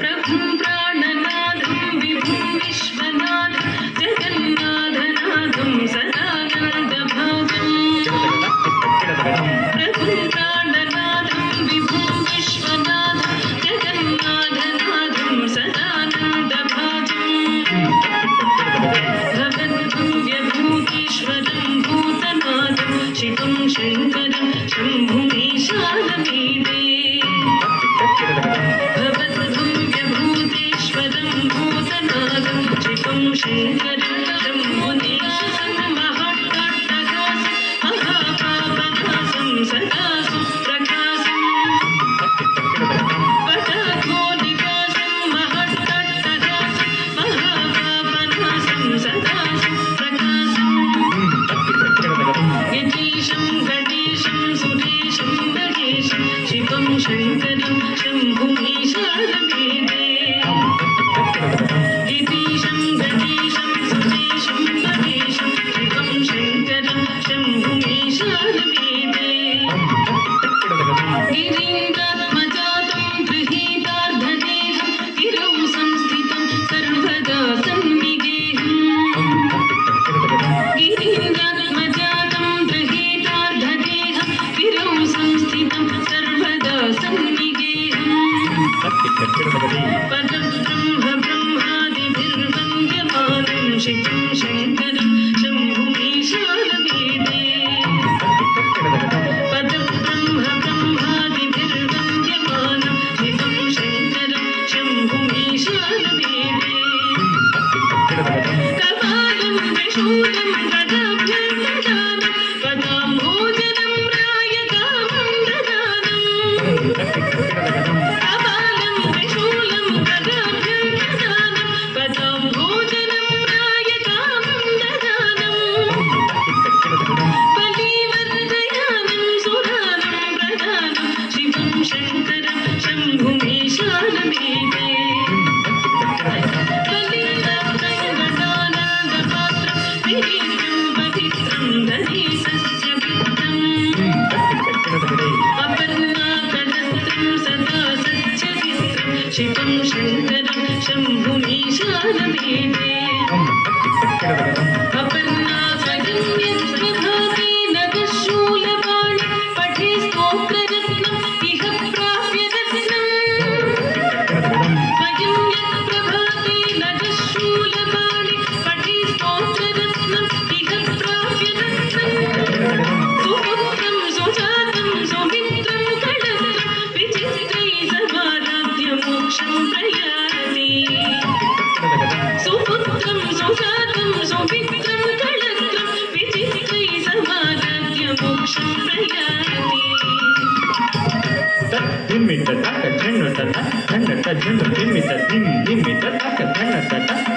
प्रभुं प्राणनाथं विभुं विश्वनाथं जगन्नाथनाथं सदानन्दभाजं प्रभुं प्राणनाथं विभुं विश्वनाथं जगन्नाथनाथं सदानन्दभाजं भवद्भव्यभूतेश्वरं भूतनाथं शिवं शङ्करं शम्भुमीशानमीडे भवद्भव्यभूतेश्वरं भूतनाथं शिवं शङ्करं शम्भुनीशं महाट्टहासं महापापनाशं सदा सुप्रकाशं पटाकोनिवासं महाट्टहासं महापापनाशं सदा सुप्रकाशं यतीशं गणेशं सुरेशं महेशं शिवं शङ्करं शम्भुमीशानमीडे यतीशं गणेशं सुरेशं महेशं शिवं शङ्करं शम्भुमीशानमीडे गिरीन्द्रात्मजातं गृहीतार्धदेहं गिरौ संस्थितं सर्वदा सन्निगेहम् गिरीन्द्रात्मजातं गृहीतार्धदेहं गिरौ संस्थितं सर्वदा सन्निगेहम् पदब्रह्म ब्रह्मादिभिर्वन्द्यमानं शिवं शङ्करं शम्भुमीशानमीडे पदब्रह्म ब्रह्मादिभिर्वन्द्यमानं शिवं शङ्करं शम्भुमीशानमीडे कपालं त्रिशूलं गदाभ्यां ददानं पदाम्भोजनं रायकामं ददानं कपालं त्रिशूलं गदाभ्यां ददानं पदाम्भोजनं रायकामं ददानं बलिवर्धयानं सुरानं प्रदानं शिवं शङ्करं शम्भुमीशानमीडे बलिवर्धयगणानन्दपात्रं विहीनं पवित्रं धनीसस्यवित्तम् अपर्णाकदत्रं सदा सच्चरित्रं शिवं शङ्करं शम्भुमीशानमीडे अपर्णाकदं यत्प्रभाते नगशूलपाणि पठे स्तोत्ररत्नम् इह प्राप्य रत्नम् स्वयं यत्प्रभाते नगशूलपाणि पठे स्तोत्ररत्नम् इह प्राप्य रत्नम् सुपुत्रं सुजातं सुमित्रं कळत्रं विचित्रैः समाराध्य मोक्षं प्रयाति सुपुत्रं सुजातं सुमित्रं कळत्रं विचित्रैः समाराध्य मोक्षं प्रयाति धिम्मित तक झण्डु तत झण्डत झण्डु धिम्मित धिम धिम्मित तक झण्डत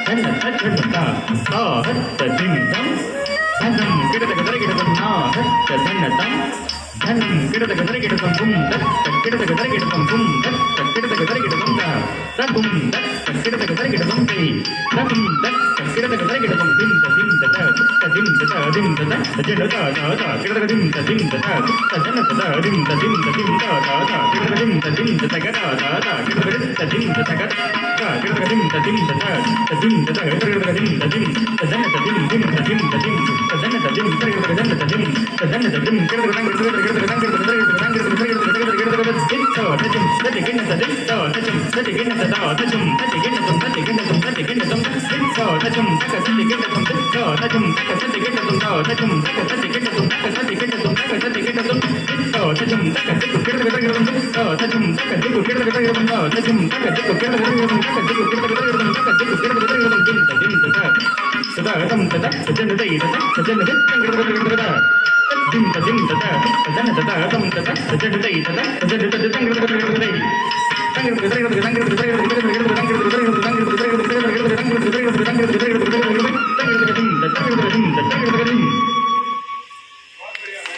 झण्डत झण्डत हत्त धिम धम धनं गिडतक दरगिडतं ना हत्त झण्डतं धनं गिडतक दरगिडतं गुं दत्त गिडतक दरगिडतं गुं दत्त गिडतक दरगिडतं दा रघुं दत्त गिडतक दरगिडतं ते रघुं दत्त गिडतक दरगिडतं धिम धिम तत तत धिम तत धिम तत झण्डत दा दा गिडतक धिम धिम तत तत झण्डत दा धिम दा दा दा गिडतक धिम तत गदा दा दा गिडतक धिम तत गदा दा गिडतक धिम तत धिम तत गिडतक धिम तत झण्डत धिम धिम धिम धिम झण्डत धिम गिडतक झण्डत धिम झण्डत धिम गिडतक